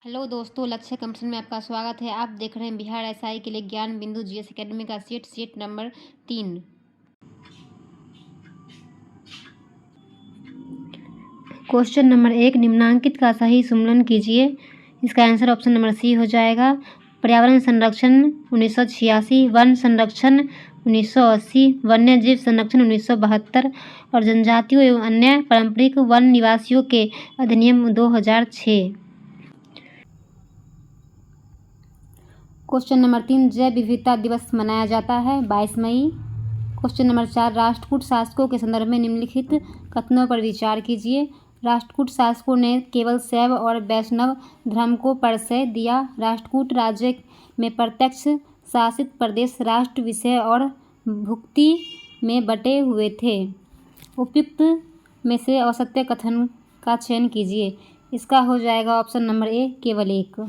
Hello दोस्तों, लक्ष्य competition में आपका स्वागत है। आप देख रहे हैं बिहार एसआई के लिए ज्ञान बिंदु जीएस एकेडमी का सीट नंबर 3। क्वेश्चन नंबर 1, निम्नांकित का सही सुमेलन कीजिए। इसका आंसर ऑप्शन नंबर सी हो जाएगा। पर्यावरण संरक्षण 1986, वन संरक्षण 1980, वन्य जीव संरक्षण 1972 और जनजातियों एवं अन्य पारंपरिक वन निवासियों के अधिनियम 2006। क्वेश्चन नंबर 3, जैव विविधता दिवस मनाया जाता है 22 मई। क्वेश्चन नंबर 4, राष्ट्रकूट शासकों के संदर्भ में निम्नलिखित कथनों पर विचार कीजिए। राष्ट्रकूट शासकों ने केवल शैव और वैष्णव धर्म को परिचय दिया। राष्ट्रकूट राज्य में प्रत्यक्ष शासित प्रदेश राष्ट्र विषय और भुक्ति में बटे हुए थे। उपयुक्त में से असत्य कथन का चयन कीजिए। इसका हो जाएगा ऑप्शन नंबर ए, केवल एक।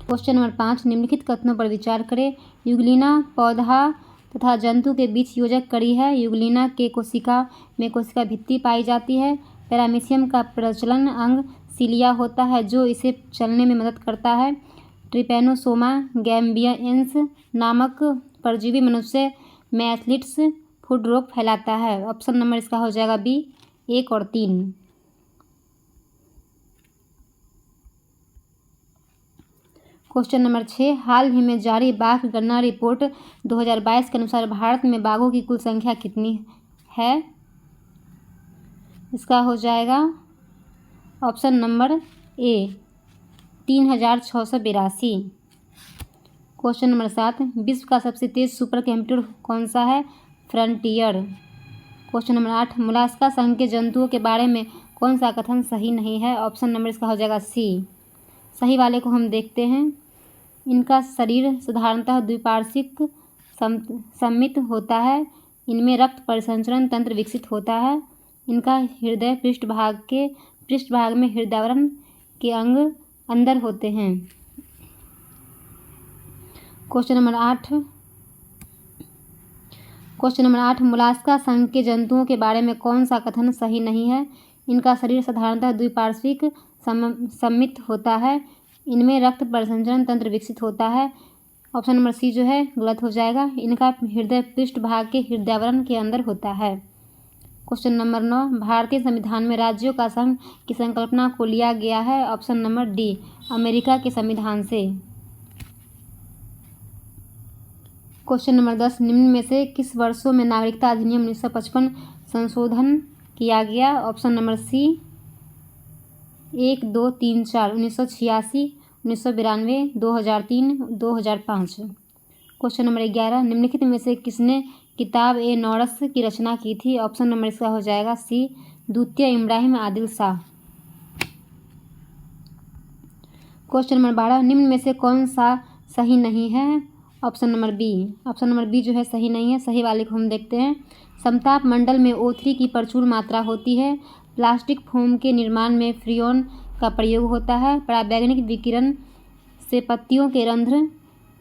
क्वेश्चन नंबर 5, निम्नलिखित कथनों पर विचार करें। युगलिना पौधा तथा जंतु के बीच योजक कड़ी है। युगलिना के कोशिका में कोशिका भित्ति पाई जाती है। पैरामीशियम का प्रचलन अंग सीलिया होता है जो इसे चलने में मदद करता है। ट्रिपैनोसोमा गैम्बियंस नामक परजीवी मनुष्य में एथलीट्स फुट रोग फैलाता है। ऑप्शन नंबर इसका हो जाएगा बी, 1 और 3। क्वेश्चन नंबर 6, हाल ही में जारी बाघ गणना रिपोर्ट 2022 के अनुसार भारत में बाघों की कुल संख्या कितनी है? इसका हो जाएगा ऑप्शन नंबर ए, 3682। क्वेश्चन नंबर 7, विश्व का सबसे तेज सुपर कंप्यूटर कौन सा है? फ्रंटियर। क्वेश्चन नंबर 8, मोलास्का संघ के जंतुओं के बारे में कौन सा कथन सही नहीं है? ऑप्शन नंबर इसका हो जाएगा सी। सही वाले को हम देखते हैं। इनका शरीर साधारणतः द्विपार्श्विक सममित होता है। इनमें रक्त परिसंचरण तंत्र विकसित होता है। इनका हृदय पृष्ठभाग में हृदयावरण के अंग अंदर होते हैं। क्वेश्चन नंबर 8, मोलास्का संघ के जंतुओं के बारे में कौन सा कथन सही नहीं है? इनका शरीर साधारणतः द्विपार्श्विक सममित होता है। इनमें रक्त परिसंचरण तंत्र विकसित होता है। ऑप्शन नंबर सी जो है गलत हो जाएगा। इनका हृदय पृष्ठभाग के हृदयावरण के अंदर होता है। क्वेश्चन नंबर 9, भारतीय संविधान में राज्यों का संघ की संकल्पना को लिया गया है। ऑप्शन नंबर डी, अमेरिका के संविधान से। क्वेश्चन नंबर 10, निम्न में से किस वर्षों में नागरिकता अधिनियम 1955 संशोधन किया गया? Option number C 1, 2, 3, 4, 1986, 1992, 2003, 2005। Question number 11, निम्नलिखित में से किसने किताब ए नौरस की रचना की थी? ऑप्शन नंबर इसका हो जाएगा सी, द्वितीय इब्राहिम आदिल शाह। क्वेश्चन नंबर 12, निम्न में से कौन सा सही नहीं है? Option number B. Option number B जो है सही नहीं है। सही वाले को हम देखते हैं। समताप मंडल में O3 की प्रचुर मात्रा होती है। प्लास्टिक फोम के निर्माण में फ्रियोन का प्रयोग होता है। पराबैंगनी विकिरण से पत्तियों के रंध्र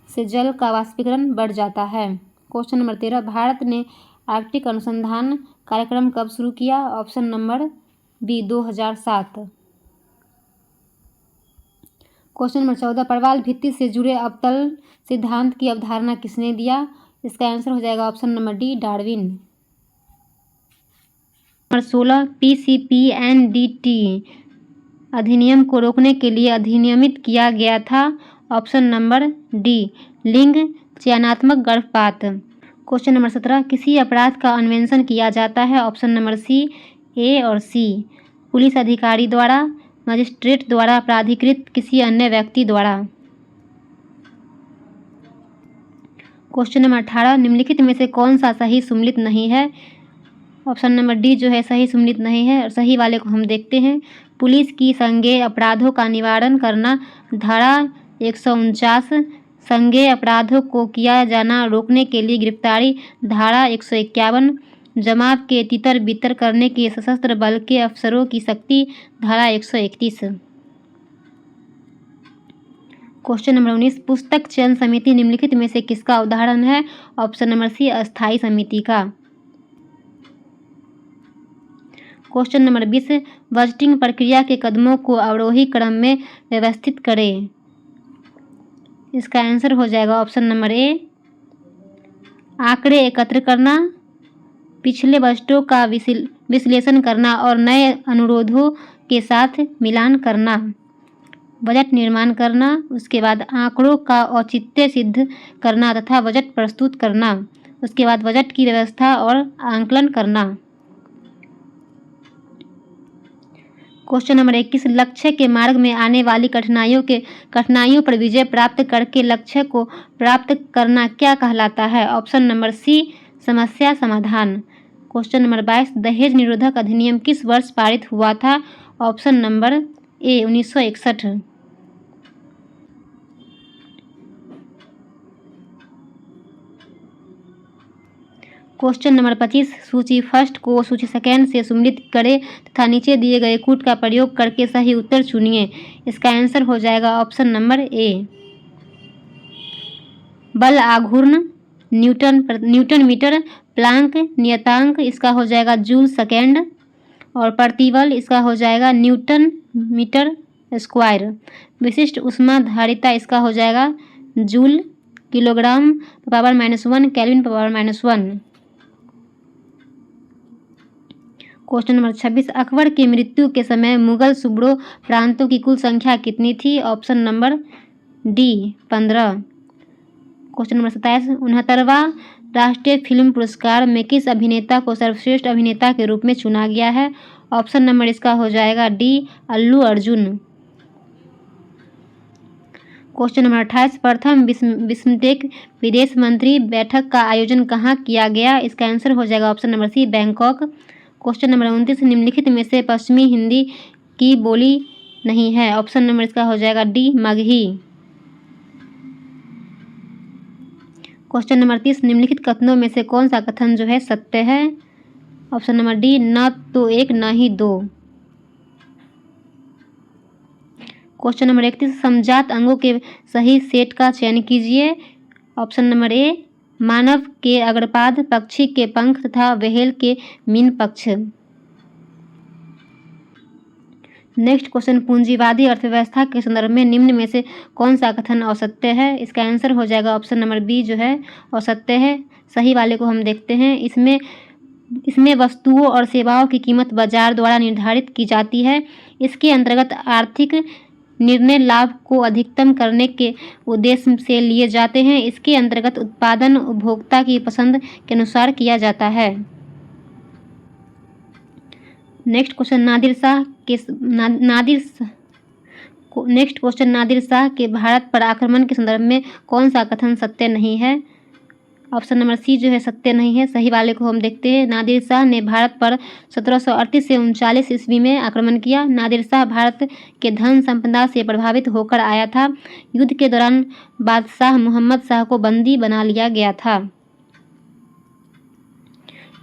से जल का वाष्पीकरण बढ़ जाता है। क्वेश्चन नंबर 13, भारत ने आर्कटिक अनुसंधान कार्यक्रम कब शुरू किया? Option number B, 2007। Question number 14, प्रवाल भित्ति से जुड़े अवतल सिद्धांत की अवधारणा किसने दिया? इसका आंसर हो जाएगा option number D, Darwin. Number 16, PCPNDT अधिनियम को रोकने के लिए अधिनियमित किया गया था। ऑप्शन नंबर डी, लिंग चयनात्मक गर्भपात। क्वेश्चन नंबर 17, किसी अपराध का अन्वेषण किया जाता है? ऑप्शन नंबर सी, ए और सी। पुलिस अधिकारी द्वारा, मजिस्ट्रेट द्वारा, प्राधिकृत किसी अन्य व्यक्ति द्वारा। क्वेश्चन नंबर 18, निम्नलिखित में से कौन सा सही सुमेलित नहीं है? ऑप्शन नंबर डी जो है सही सुमेलित नहीं है। और सही वाले को हम देखते हैं। पुलिस की संज्ञेय अपराधों का निवारण करना, धारा 149। संज्ञेय अपराधों को किया जाना रोकने के लिए गिरफ्तारी, धारा 151। जमात के तितर बितर करने के सशस्त्र बल के अफसरों की शक्ति, धारा 131। क्वेश्चन नंबर 19, पुस्तक चयन समिति निम्नलिखित में से किसका उदाहरण है? ऑप्शन नंबर सी, अस्थायी समिति का। क्वेश्चन नंबर 20 बजटिंग प्रक्रिया के कदमों को अवरोही क्रम में व्यवस्थित करें। इसका आंसर हो जाएगा ऑप्शन नंबर ए, आंकड़े एकत्र करना, पिछले बजटों का विश्लेषण करना और नए अनुरोधों के साथ मिलान करना, बजट निर्माण करना, उसके बाद आंकड़ों का औचित्य सिद्ध करना तथा बजट प्रस्तुत करना, उसके बाद बजट की व्यवस्था और आंकलन करना। क्वेश्चन नंबर 21 लक्ष्य के मार्ग में आने वाली कठिनाइयों पर विजय प्राप्त करके लक्ष्य को प्राप्त करना क्या कहलाता है? ऑप्शन नंबर सी, समस्या समाधान। क्वेश्चन नंबर 22 दहेज निरोधक अधिनियम किस वर्ष पारित हुआ था? ऑप्शन नंबर ए, 1961। क्वेश्चन नंबर 25 सूची फर्स्ट को सूची सेकेंड से सम्मिलित करें तथा नीचे दिए गए कूट का प्रयोग करके सही उत्तर चुनिए। इसका आंसर हो जाएगा ऑप्शन नंबर ए, बल आघूर्ण, न्यूटन मीटर, प्लांक नियतांक इसका हो जाएगा जूल सेकेंड और प्रतिबल इसका हो जाएगा न्यूटन मीटर स्क्वायर। विशिष्ट ऊष्मा धारिता इसका हो जाएगा joule kilogram power -1 kelvin power -1। Question number 26 Akbar की मृत्यु के समय मुगल सूबों प्रांतों की कुल संख्या कितनी थी? Option number D, 15। Question number 27 69वां राष्ट्रीय फिल्म पुरस्कार में किस अभिनेता को सर्वश्रेष्ठ अभिनेता के रूप में चुना गया है? ऑप्शन नंबर इसका हो जाएगा D, Allu Arjun. Question number 28 प्रथम बिम्स्टेक विदेश मंत्री बैठक का आयोजन कहाँ किया गया? इसका आंसर हो जाएगा option number C, Bangkok. Question number 29 निम्नलिखित में से पश्चिमी हिंदी की बोली नहीं है? ऑप्शन नंबर इसका हो जाएगा डी, मगही। क्वेश्चन नंबर 30 निम्नलिखित कथनों में से कौन सा कथन जो है सत्य है? ऑप्शन नंबर डी, न तो एक न ही दो। क्वेश्चन नंबर 31 समजात अंगों के सही सेट का चयन कीजिए। ऑप्शन नंबर ए, मानव के अग्रपाद, पक्षी के पंख तथा व्हेल के मीन पक्ष। नेक्स्ट क्वेश्चन पूंजीवादी अर्थव्यवस्था के संदर्भ में निम्न में से कौन सा कथन असत्य है? इसका आंसर हो जाएगा ऑप्शन नंबर बी जो है असत्य है। सही वाले को हम देखते हैं। इसमें वस्तुओं और सेवाओं की कीमत बाजार द्वारा निर्धारित की जाती है। इसके अंतर्गत आर्थिक निर्णय लाभ को अधिकतम करने के उद्देश्य से लिए जाते हैं। इसके अंतर्गत उत्पादन उपभोक्ता की पसंद के अनुसार किया जाता है। नेक्स्ट क्वेश्चन नादिर शाह के भारत पर आक्रमण के संदर्भ में कौन सा कथन सत्य नहीं है? ऑप्शन नंबर सी जो है सत्य नहीं है। सही वाले को हम देखते हैं। नादिर शाह ने भारत पर 1738 से 39 ईस्वी में आक्रमण किया। नादिर शाह भारत के धन संपदा से प्रभावित होकर आया था। युद्ध के दौरान बादशाह मोहम्मद शाह को बंदी बना लिया गया था।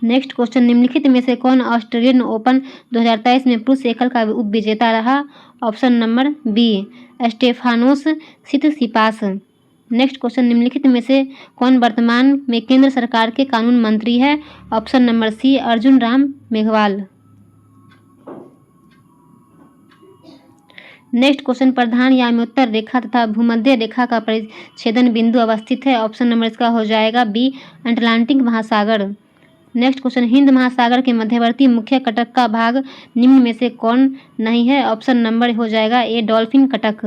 नेक्स्ट क्वेश्चन निम्नलिखित में से कौन ऑस्ट्रेलियन ओपन 2023 में पुरुष एकल का उप विजेता रहा? Option number B, Stefanos Tsitsipas. Next question निम्नलिखित में से कौन वर्तमान में केंद्र सरकार के कानून मंत्री है? Option number C, Arjun Ram Meghwal. Next question प्रधान याम्योत्तर रेखा तथा भूमध्य रेखा का परिच्छेदन बिंदु अवस्थित है। ऑप्शन नंबर इसका हो जाएगा बी, अटलांटिक महासागर। नेक्स्ट क्वेश्चन हिंद महासागर के मध्यवर्ती मुख्य कटक का भाग निम्न में से कौन नहीं है? ऑप्शन नंबर हो जाएगा A, dolphin Cuttack.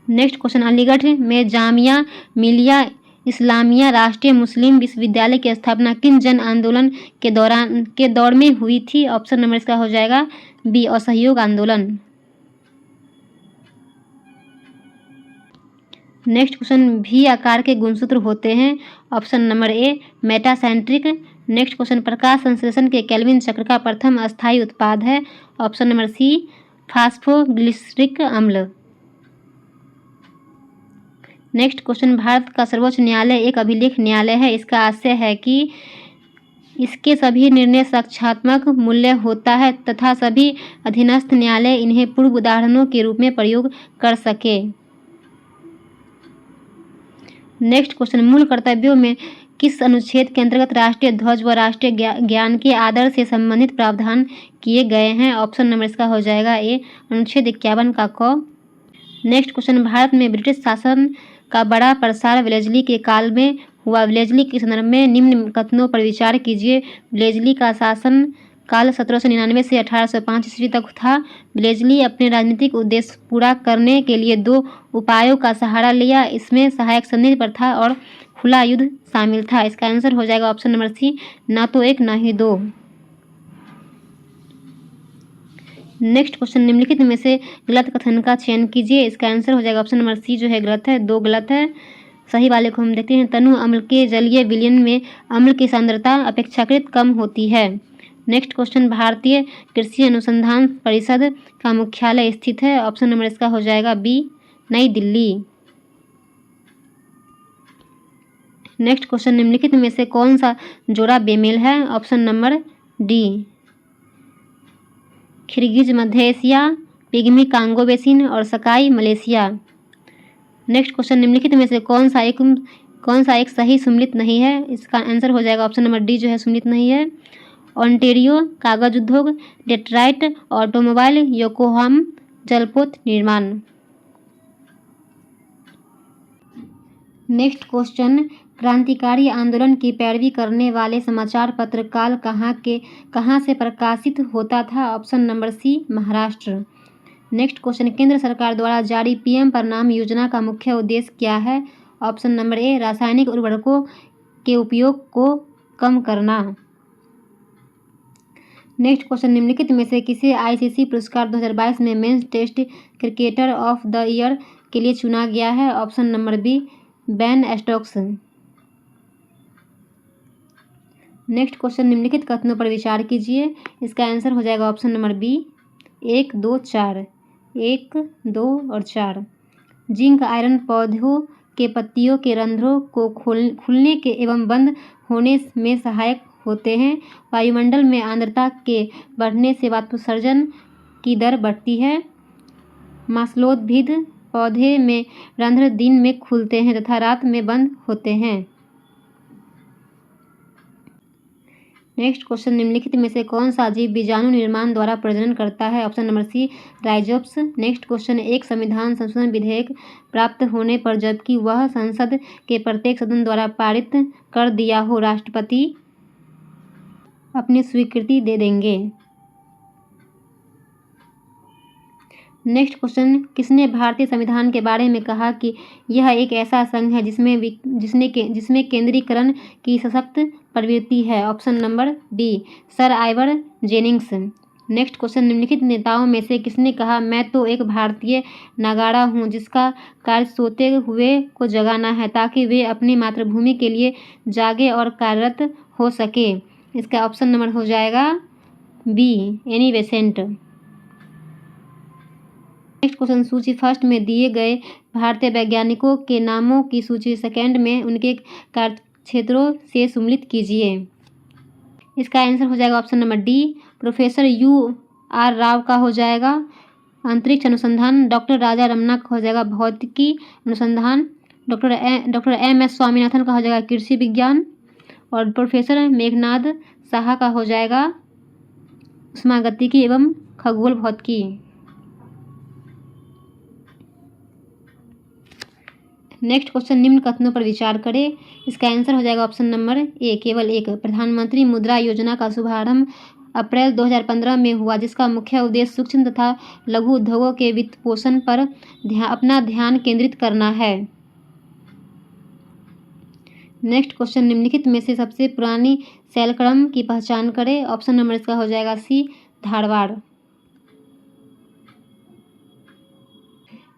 Next question Aligarh में जामिया मिलिया इस्लामिया राष्ट्रीय मुस्लिम विश्वविद्यालय की स्थापना किन जन आंदोलन के दौर में हुई थी? ऑप्शन नंबर इसका हो जाएगा बी, असहयोग आंदोलन। नेक्स्ट क्वेश्चन भी आकार के गुणसूत्र होते हैं। Option number A, metacentric. Next question प्रकाश संश्लेषण के केल्विन चक्र का प्रथम अस्थायी उत्पाद है। ऑप्शन नंबर सी, फास्फोग्लिसरिक अम्ल। नेक्स्ट क्वेश्चन भारत का सर्वोच्च न्यायालय एक अभिलेख न्यायालय है। इसका आशय है कि इसके सभी निर्णय साक्ष्यात्मक मूल्य होता है तथा सभी अधीनस्थ न्यायालय इन्हें पूर्व उदाहरणों के रूप में प्रयोग कर सके। नेक्स्ट क्वेश्चन मूल कर्तव्यों में किस अनुच्छेद के अंतर्गत राष्ट्रीय ध्वज व राष्ट्रीय ज्ञान के आदर से संबंधित प्रावधान किए गए हैं? ऑप्शन नंबर इसका हो जाएगा ए, अनुच्छेद 51 का क। नेक्स्ट क्वेश्चन, भारत में ब्रिटिश शासन का बड़ा प्रसार वेलेस्ली के काल में हुआ। वेलेस्ली के संदर्भ में निम्न कथनों पर विचार कीजिए। वेलेस्ली का शासन काल 1799 से 1805 ईस्वी तक था। वेलेस्ली अपने राजनीतिक उद्देश्य पूरा करने के लिए 2 उपायों का सहारा लिया। इसमें सहायक संधि प्रथा और खुला युद्ध शामिल था। इसका आंसर हो जाएगा ऑप्शन नंबर सी, ना तो 1 ना ही 2। नेक्स्ट क्वेश्चन, निम्नलिखित में से गलत कथन का चयन कीजिए। इसका आंसर हो जाएगा ऑप्शन नंबर सी जो है गलत है, 2 गलत है। सही वाले को हम देखते हैं। तनु अम्ल के जलीय विलयन में अम्ल की सांद्रता अपेक्षाकृत कम होती है। नेक्स्ट क्वेश्चन, भारतीय कृषि अनुसंधान परिषद का मुख्यालय स्थित है। ऑप्शन नंबर इसका हो जाएगा बी, नई दिल्ली। नेक्स्ट क्वेश्चन, निम्नलिखित में से कौन सा जोड़ा बेमेल है? ऑप्शन नंबर डी, खिरगिज मध्य एशिया, पिग्मी कांगो बेसिन और सकाई मलेशिया। नेक्स्ट क्वेश्चन, निम्नलिखित में से कौन सा एक सही सम्मिलित नहीं है? इसका आंसर हो जाएगा ऑप्शन नंबर डी जो है सम्मिलित नहीं है। ओंटेरियो कागज उद्योग, डेट्राइट ऑटोमोबाइल, योकोहाम जलपोत निर्माण। नेक्स्ट क्वेश्चन, क्रांतिकारी आंदोलन की पैरवी करने वाले समाचार पत्र काल कहाँ से प्रकाशित होता था? Option number C, Maharashtra. Next question, केंद्र सरकार द्वारा जारी पीएम प्रणाम योजना का मुख्य उद्देश्य क्या है? ऑप्शन नंबर ए, रासायनिक उर्वरकों के उपयोग को कम करना। नेक्स्ट क्वेश्चन, निम्नलिखित में से किसे आईसीसी पुरस्कार 2022 में men's test cricketer of the year के लिए चुना गया है? Option number B, Ben Stokes. Next question, निम्नलिखित कथनों पर विचार कीजिए। इसका आंसर हो जाएगा ऑप्शन नंबर बी, 1, 2, 4। 1, 2 और 4। जिंक आयरन पौधों के पत्तियों के रंध्रों को खुलने के एवं बंद होने में सहायक होते हैं। वायुमंडल में आर्द्रता के बढ़ने से वाष्पोत्सर्जन की दर बढ़ती है। मांसलोद्भिद पौधे में रंध्र दिन में खुलते हैं तथा रात में बंद होते हैं। नेक्स्ट क्वेश्चन, निम्नलिखित में से कौन सा जीव बीजाणु निर्माण द्वारा प्रजनन करता है? Option number C, rhizopus. Next question, एक संविधान संशोधन विधेयक प्राप्त होने पर जबकि वह संसद के प्रत्येक सदन द्वारा पारित कर दिया हो, राष्ट्रपति अपनी स्वीकृति दे देंगे। नेक्स्ट क्वेश्चन, किसने भारतीय संविधान के बारे में कहा कि यह एक ऐसा संघ है जिसमें केंद्रीकरण की सशक्त प्रवृत्ति है? Option number D, sir Ivor Jennings. Next question, निम्नलिखित नेताओं में से किसने कहा, मैं तो एक भारतीय नगाड़ा हूँ जिसका कार्य सोते हुए को जगाना है ताकि वे अपनी मातृभूमि के लिए जागे और कार्यरत हो सके? इसका ऑप्शन नंबर हो जाएगा B, Annie Besant. Next question, सूची फर्स्ट में दिए गए भारतीय वैज्ञानिकों के नामों की सूची सेकंड में उनके कार्यक्षेत्रों से सम्मिलित कीजिए। इसका आंसर हो जाएगा option number D, professor UR Rao का हो जाएगा अंतरिक्ष अनुसंधान, डॉक्टर राजा रमन्ना का हो जाएगा भौतिकी अनुसंधान, डॉक्टर MS स्वामीनाथन का हो जाएगा कृषि विज्ञान और प्रोफेसर मेघनाद साहा का हो जाएगा उष्मागतिकी एवं खगोल भौतिकी। नेक्स्ट क्वेश्चन, निम्न कथनों पर विचार करें। इसका आंसर हो जाएगा ऑप्शन नंबर ए, केवल एक। प्रधानमंत्री मुद्रा योजना का शुभारंभ अप्रैल 2015 में हुआ जिसका मुख्य उद्देश्य सूक्ष्म तथा लघु उद्योगों के वित्त पोषण पर अपना ध्यान केंद्रित करना है। नेक्स्ट क्वेश्चन, निम्नलिखित में से सबसे पुरानी शैलक्रम की पहचान करें। ऑप्शन नंबर इसका हो जाएगा सी, धारवाड़।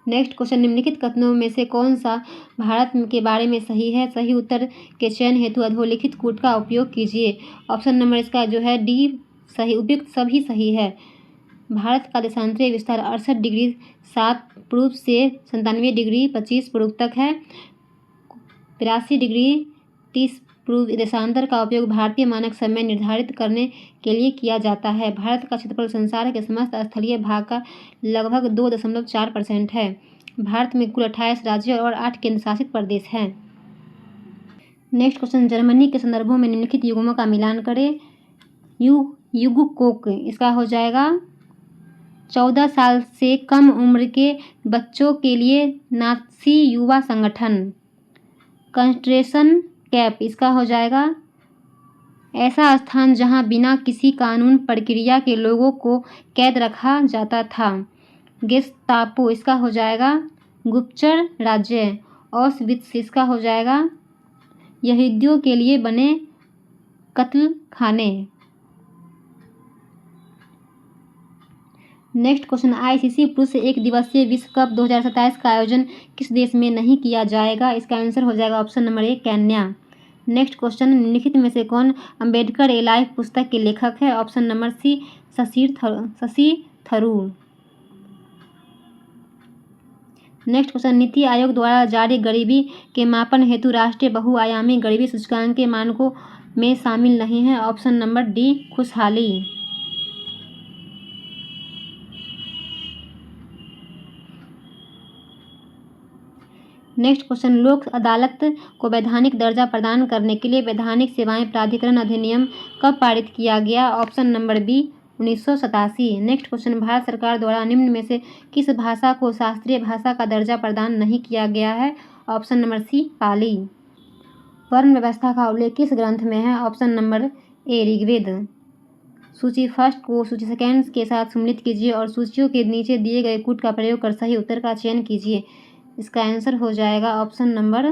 नेक्स्ट क्वेश्चन, निम्नलिखित कथनों में से कौन सा भारत के बारे में सही है? सही उत्तर के चयन हेतु अधोलिखित कूट का उपयोग कीजिए। ऑप्शन नंबर इसका जो है डी सही, उपयुक्त सभी सही है। भारत का देशांतरीय विस्तार 68 डिग्री 7 पूर्व से 97 डिग्री 25 पूर्व तक है। 83 डिग्री 30 पूर्व देशांतर का उपयोग भारतीय मानक समय निर्धारित करने के लिए किया जाता है। भारत का क्षेत्रफल संसार के समस्त स्थलीय भाग का लगभग 2.4% है। भारत में कुल 28 राज्य और 8 केंद्र शासित प्रदेश हैं। नेक्स्ट क्वेश्चन, जर्मनी के संदर्भों में निम्नलिखित युग्मों का मिलान करें। युगकोक, इसका हो जाएगा 14 साल से कम उम्र के बच्चों के लिए नाज़ी युवा संगठन। कंसंट्रेशन कैंप, इसका हो जाएगा ऐसा स्थान जहां बिना किसी कानून प्रक्रिया के लोगों को कैद रखा जाता था। गेस्तापो, इसका हो जाएगा गुप्तचर राज्य। ऑस्विट्स, इसका हो जाएगा यहूदियों के लिए बने कत्ल खाने। नेक्स्ट क्वेश्चन, आईसीसी पुरुष एक दिवसीय विश्व कप 2027 का आयोजन किस देश में नहीं किया जाएगा? इसका आंसर हो जाएगा ऑप्शन नंबर ए, केन्या। नेक्स्ट क्वेश्चन, निम्नलिखित में से कौन अंबेडकर ए लाइफ पुस्तक के लेखक है? Option number C, Shashi Tharoor. Next question, NITI Aayog द्वारा जारी गरीबी के मापन हेतु राष्ट्रीय बहुआयामी गरीबी सूचकांक के मानकों में शामिल नहीं है? ऑप्शन नंबर डी, खुशहाली। नेक्स्ट क्वेश्चन, लोक अदालत को वैधानिक दर्जा प्रदान करने के लिए वैधानिक सेवाएं प्राधिकरण अधिनियम कब पारित किया गया? Option number B, 1987। Next question, Bharat सरकार द्वारा निम्न में से किस भाषा को शास्त्रीय भाषा का दर्जा प्रदान नहीं किया गया है? Option number C, Pali. वर्ण व्यवस्था का उल्लेख किस ग्रंथ में है? Option number A, Rigveda. सूची फर्स्ट को सूची सेकेंड के साथ सम्मिलित कीजिए और सूचियों के नीचे दिए गए कूट का प्रयोग कर सही उत्तर का चयन कीजिए। इसका आंसर हो जाएगा ऑप्शन नंबर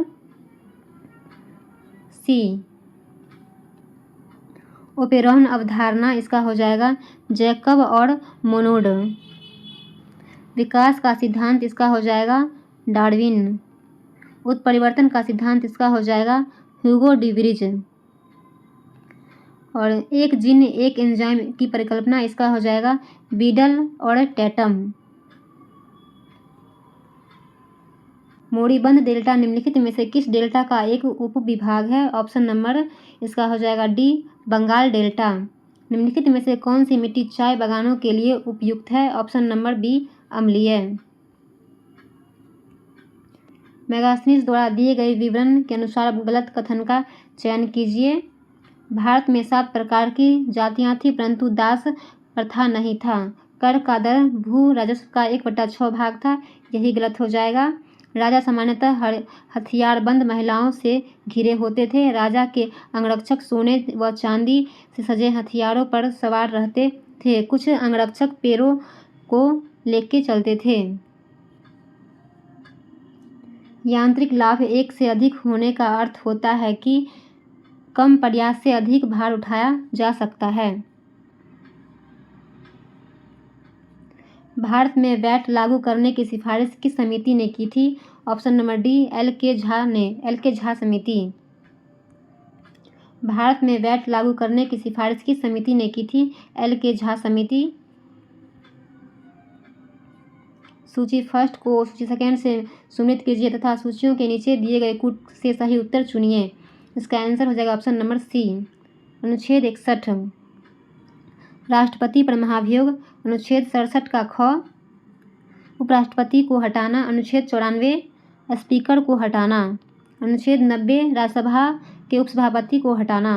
सी, ओपेरॉन अवधारणा। इसका हो जाएगा जैकब और मोनोड। विकास का सिद्धांत, इसका हो जाएगा डार्विन। उत्परिवर्तन का सिद्धांत, इसका हो जाएगा ह्यूगो डिवरीज। और एक जीन एक एंजाइम की परिकल्पना, इसका हो जाएगा बीडल और टैटम। मोड़ीबंद डेल्टा निम्नलिखित में से किस डेल्टा का एक उपविभाग है? ऑप्शन नंबर, इसका हो जाएगा डी, बंगाल डेल्टा। निम्नलिखित में से कौन सी मिट्टी चाय बागानों के लिए उपयुक्त है? ऑप्शन नंबर बी, अम्लीय। मैगास्थनीज द्वारा दिए गए विवरण के अनुसार गलत कथन का चयन कीजिए। भारत में 7 प्रकार की जातियां थी परंतु दास प्रथा नहीं था। कर का दर भू राजस्व का 1/6 भाग था, यही गलत हो जाएगा। राजा सामान्यतः हथियारबंद महिलाओं से घिरे होते थे। राजा के अंगरक्षक सोने व चांदी से सजे हथियारों पर सवार रहते थे। कुछ अंगरक्षक पैरों को लेके चलते थे। यांत्रिक लाभ एक से अधिक होने का अर्थ होता है कि कम प्रयास से अधिक भार उठाया जा सकता है। भारत में वैट लागू करने की सिफारिश किस समिति ने की थी? ऑप्शन नंबर डी, एल के झा समिति। भारत में वैट लागू करने की सिफारिश किस समिति ने की थी? एल के झा समिति। सूची फर्स्ट को सूची सेकेंड से सम्मिलित कीजिए तथा सूचियों के नीचे दिए गए कूट से सही उत्तर चुनिए। इसका आंसर हो जाएगा ऑप्शन नंबर सी, अनुच्छेद 61। राष्ट्रपति पर महाभियोग, अनुच्छेद 67 का ख। उपराष्ट्रपति को हटाना, अनुच्छेद 94। स्पीकर को हटाना, अनुच्छेद 90। राज्यसभा के उपसभापति को हटाना।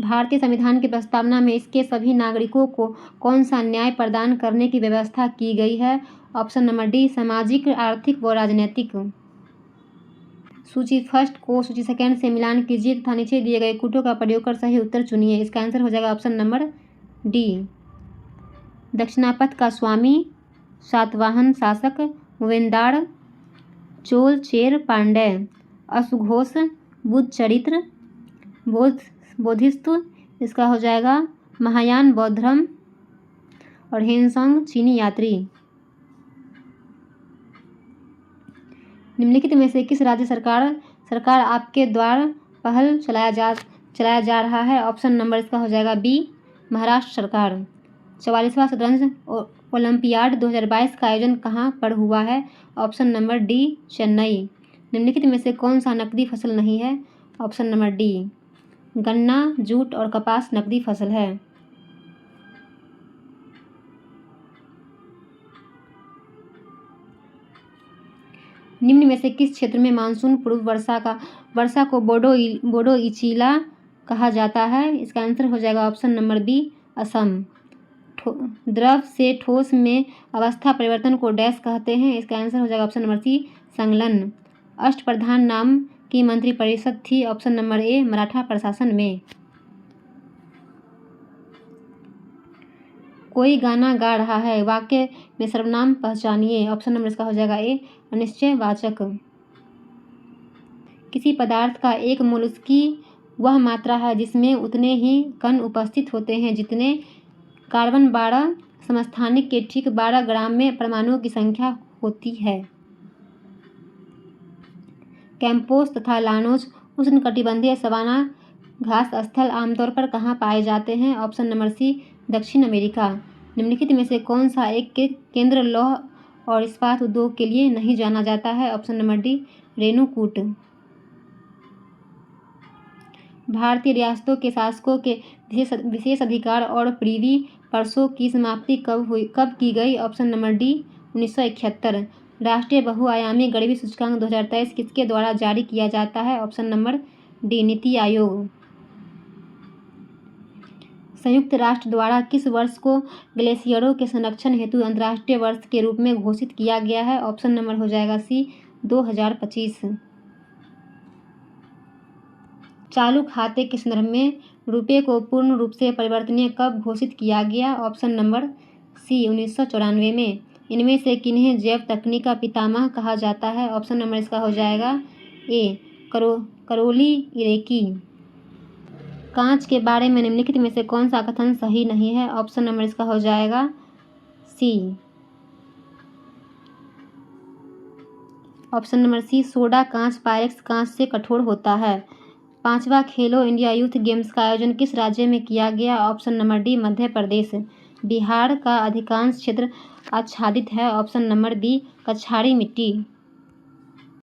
भारतीय संविधान की प्रस्तावना में इसके सभी नागरिकों को कौन सा न्याय प्रदान करने की व्यवस्था की गई है? ऑप्शन नंबर डी, सामाजिक, आर्थिक व राजनैतिक। सूची फर्स्ट को सूची सेकेंड से मिलान कीजिए तथा नीचे दिए गए कूटों का प्रयोग कर सही उत्तर चुनिए। इसका आंसर हो जाएगा ऑप्शन नंबर डी, दक्षिणापथ का स्वामी, सातवाहन शासक, वेंदार, चोल चेर पांड्य, अशुघोष, बुद्ध चरित्र, बोधिसत्व। इसका हो जाएगा महायान बौद्ध धर्म और हेनसोंग चीनी यात्री। निम्नलिखित में से किस राज्य सरकार आपके द्वार पहल चलाया जा रहा है? ऑप्शन नंबर इसका हो जाएगा बी, महाराष्ट्र सरकार। 44वां शतरंज ओलंपियाड 2022 का आयोजन कहाँ पर हुआ है? Option number D, Chennai. निम्नलिखित में से कौन सा नकदी फसल नहीं है? ऑप्शन नंबर डी, गन्ना, जूट और कपास नकदी फसल है। निम्न में से किस क्षेत्र में मानसून पूर्व वर्षा को बोडो इचिला कहा जाता है? इसका आंसर हो जाएगा ऑप्शन नंबर बी, असम। द्रव से ठोस में अवस्था परिवर्तन को डैश कहते हैं? इसका आंसर हो जाएगा ऑप्शन नंबर सी, संलग्न। अष्टप्रधान नाम की मंत्रिपरिषद थी? ऑप्शन नंबर ए, मराठा प्रशासन में। कोई गाना गा रहा है, वाक्य में सर्वनाम पहचानिए। ऑप्शन नंबर इसका हो जाएगा ए, अनिश्चयवाचक। किसी पदार्थ का एक मोल उसकी वह मात्रा है जिसमें उतने ही कण उपस्थित होते हैं जितने कार्बन 12 समस्थानिक के ठीक 12 ग्राम में परमाणुओं की संख्या होती है। कैंपोस तथा लानोज उष्णकटिबंधीय सवाना घास स्थल आमतौर पर कहाँ पाए जाते हैं? ऑप्शन नंबर सी, दक्षिण अमेरिका। निम्नलिखित में से कौन सा एक केंद्र लौह और इस्पात उद्योग के लिए नहीं जाना जाता है? Option number D, Renukoot. भारतीय रियासतों के शासकों के विशेष अधिकार और प्रीवी पर्सों की समाप्ति कब की गई? Option number D, 1971। राष्ट्रीय बहुआयामी गरीबी सूचकांक 2023 किसके द्वारा जारी किया जाता है? Option number D, NITI Aayog. संयुक्त राष्ट्र द्वारा किस वर्ष को ग्लेशियरों के संरक्षण हेतु अंतर्राष्ट्रीय वर्ष के रूप में घोषित किया गया है? ऑप्शन नंबर हो जाएगा सी, 2025। चालू खाते के संदर्भ में रुपये को पूर्ण रूप से परिवर्तनीय कब घोषित किया गया? ऑप्शन नंबर सी, 1994 में। इनमें से किन्हें जैव तकनीक का पितामह कहा जाता है? ऑप्शन नंबर इसका हो जाएगा ए, करोली इरेकी। कांच के बारे में निम्नलिखित में से कौन सा कथन सही नहीं है? ऑप्शन नंबर इसका हो जाएगा सी, ऑप्शन नंबर सी, सोडा कांच पायरेक्स कांच से कठोर होता है। 5वां खेलो इंडिया यूथ गेम्स का आयोजन किस राज्य में किया गया? Option number D, Madhya Pradesh. Bihar का अधिकांश क्षेत्र आच्छादित है? ऑप्शन नंबर बी, कछाड़ी मिट्टी।